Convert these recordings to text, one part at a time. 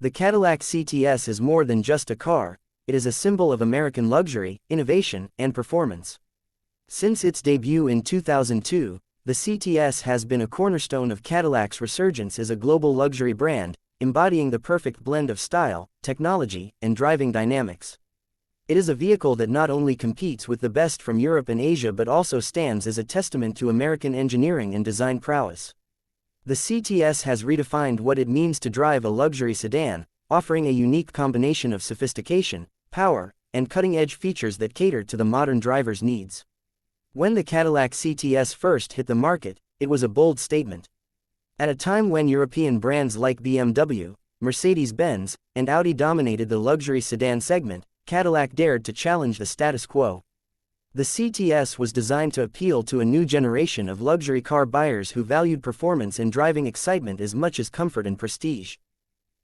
The Cadillac CTS is more than just a car, it is a symbol of American luxury, innovation, and performance. Since its debut in 2002, the CTS has been a cornerstone of Cadillac's resurgence as a global luxury brand, embodying the perfect blend of style, technology, and driving dynamics. It is a vehicle that not only competes with the best from Europe and Asia but also stands as a testament to American engineering and design prowess. The CTS has redefined what it means to drive a luxury sedan, offering a unique combination of sophistication, power, and cutting-edge features that cater to the modern driver's needs. When the Cadillac CTS first hit the market, it was a bold statement. At a time when European brands like BMW, Mercedes-Benz, and Audi dominated the luxury sedan segment, Cadillac dared to challenge the status quo. The CTS was designed to appeal to a new generation of luxury car buyers who valued performance and driving excitement as much as comfort and prestige.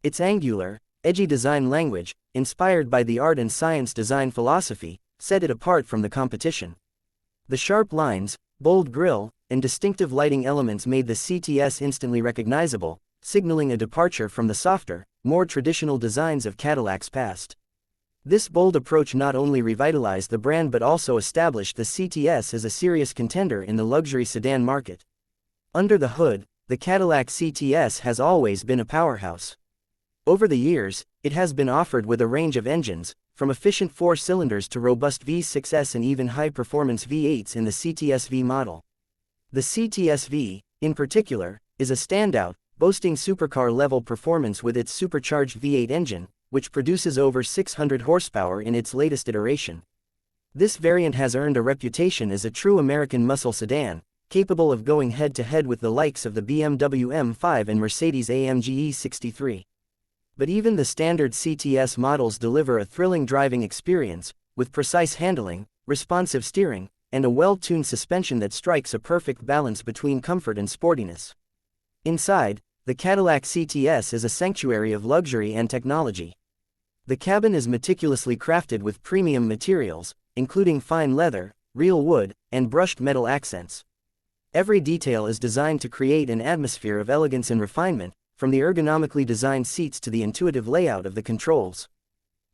Its angular, edgy design language, inspired by the art and science design philosophy, set it apart from the competition. The sharp lines, bold grille, and distinctive lighting elements made the CTS instantly recognizable, signaling a departure from the softer, more traditional designs of Cadillac's past. This bold approach not only revitalized the brand but also established the CTS as a serious contender in the luxury sedan market. Under the hood, the Cadillac CTS has always been a powerhouse. Over the years, it has been offered with a range of engines, from efficient 4-cylinders to robust V6s and even high-performance V8s in the CTS-V model. The CTS-V, in particular, is a standout, boasting supercar-level performance with its supercharged V8 engine, which produces over 600 horsepower in its latest iteration. This variant has earned a reputation as a true American muscle sedan, capable of going head-to-head with the likes of the BMW M5 and Mercedes-AMG E63. But even the standard CTS models deliver a thrilling driving experience, with precise handling, responsive steering, and a well-tuned suspension that strikes a perfect balance between comfort and sportiness. Inside, the Cadillac CTS is a sanctuary of luxury and technology. The cabin is meticulously crafted with premium materials, including fine leather, real wood, and brushed metal accents. Every detail is designed to create an atmosphere of elegance and refinement, from the ergonomically designed seats to the intuitive layout of the controls.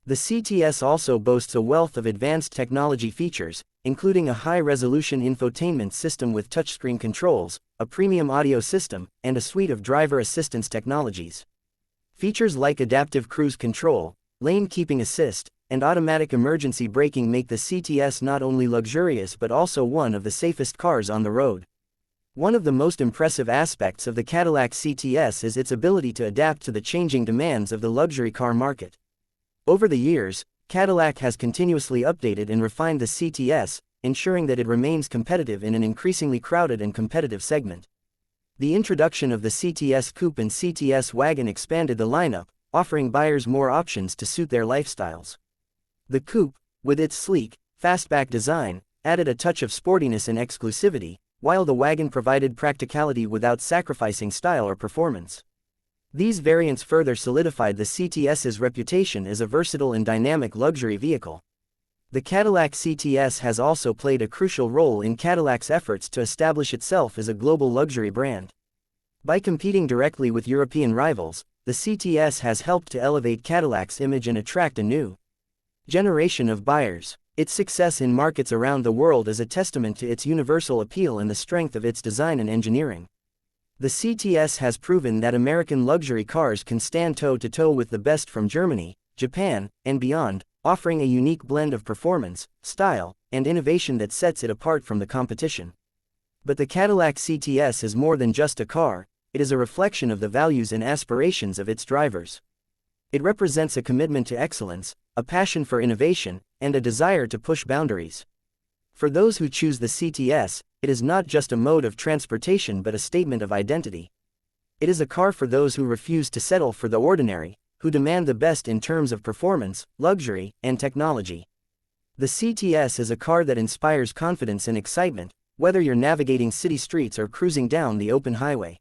The CTS also boasts a wealth of advanced technology features, including a high-resolution infotainment system with touchscreen controls, a premium audio system, and a suite of driver assistance technologies. Features like adaptive cruise control, lane keeping assist, and automatic emergency braking make the CTS not only luxurious but also one of the safest cars on the road. One of the most impressive aspects of the Cadillac CTS is its ability to adapt to the changing demands of the luxury car market. Over the years, Cadillac has continuously updated and refined the CTS, ensuring that it remains competitive in an increasingly crowded and competitive segment. The introduction of the CTS Coupe and CTS Wagon expanded the lineup, offering buyers more options to suit their lifestyles. The Coupe, with its sleek, fastback design, added a touch of sportiness and exclusivity, while the Wagon provided practicality without sacrificing style or performance. These variants further solidified the CTS's reputation as a versatile and dynamic luxury vehicle. The Cadillac CTS has also played a crucial role in Cadillac's efforts to establish itself as a global luxury brand. By competing directly with European rivals, the CTS has helped to elevate Cadillac's image and attract a new generation of buyers. Its success in markets around the world is a testament to its universal appeal and the strength of its design and engineering. The CTS has proven that American luxury cars can stand toe-to-toe with the best from Germany, Japan, and beyond, offering a unique blend of performance, style, and innovation that sets it apart from the competition. But the Cadillac CTS is more than just a car, it is a reflection of the values and aspirations of its drivers. It represents a commitment to excellence, a passion for innovation, and a desire to push boundaries. For those who choose the CTS, it is not just a mode of transportation but a statement of identity. It is a car for those who refuse to settle for the ordinary, who demand the best in terms of performance, luxury, and technology. The CTS is a car that inspires confidence and excitement, whether you're navigating city streets or cruising down the open highway.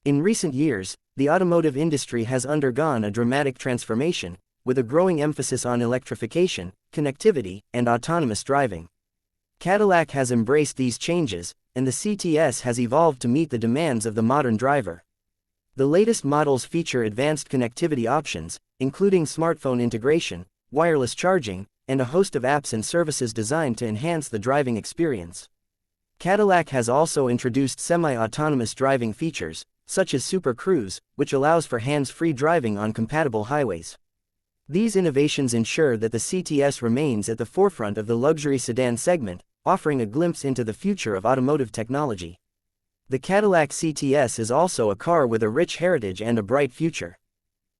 In recent years, the automotive industry has undergone a dramatic transformation, with a growing emphasis on electrification, connectivity, and autonomous driving. Cadillac has embraced these changes, and the CTS has evolved to meet the demands of the modern driver. The latest models feature advanced connectivity options, including smartphone integration, wireless charging, and a host of apps and services designed to enhance the driving experience. Cadillac has also introduced semi-autonomous driving features, such as Super Cruise, which allows for hands-free driving on compatible highways. These innovations ensure that the CTS remains at the forefront of the luxury sedan segment, offering a glimpse into the future of automotive technology. The Cadillac CTS is also a car with a rich heritage and a bright future.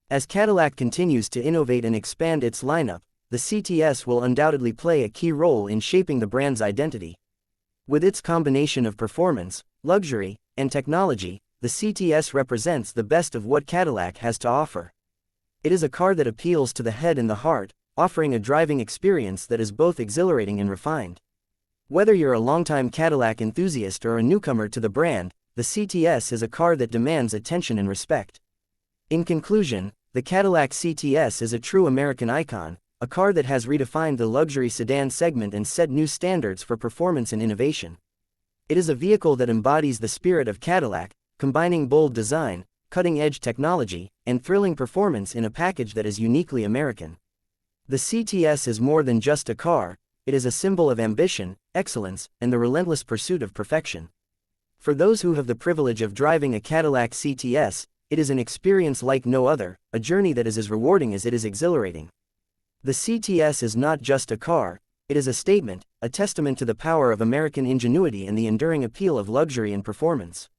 As Cadillac continues to innovate and expand its lineup, the CTS will undoubtedly play a key role in shaping the brand's identity. With its combination of performance, luxury, and technology, the CTS represents the best of what Cadillac has to offer. It is a car that appeals to the head and the heart, offering a driving experience that is both exhilarating and refined. Whether you're a longtime Cadillac enthusiast or a newcomer to the brand, the CTS is a car that demands attention and respect. In conclusion, the Cadillac CTS is a true American icon, a car that has redefined the luxury sedan segment and set new standards for performance and innovation. It is a vehicle that embodies the spirit of Cadillac, combining bold design, cutting-edge technology, and thrilling performance in a package that is uniquely American. The CTS is more than just a car, it is a symbol of ambition, excellence, and the relentless pursuit of perfection. For those who have the privilege of driving a Cadillac CTS, it is an experience like no other, a journey that is as rewarding as it is exhilarating. The CTS is not just a car, it is a statement, a testament to the power of American ingenuity and the enduring appeal of luxury and performance.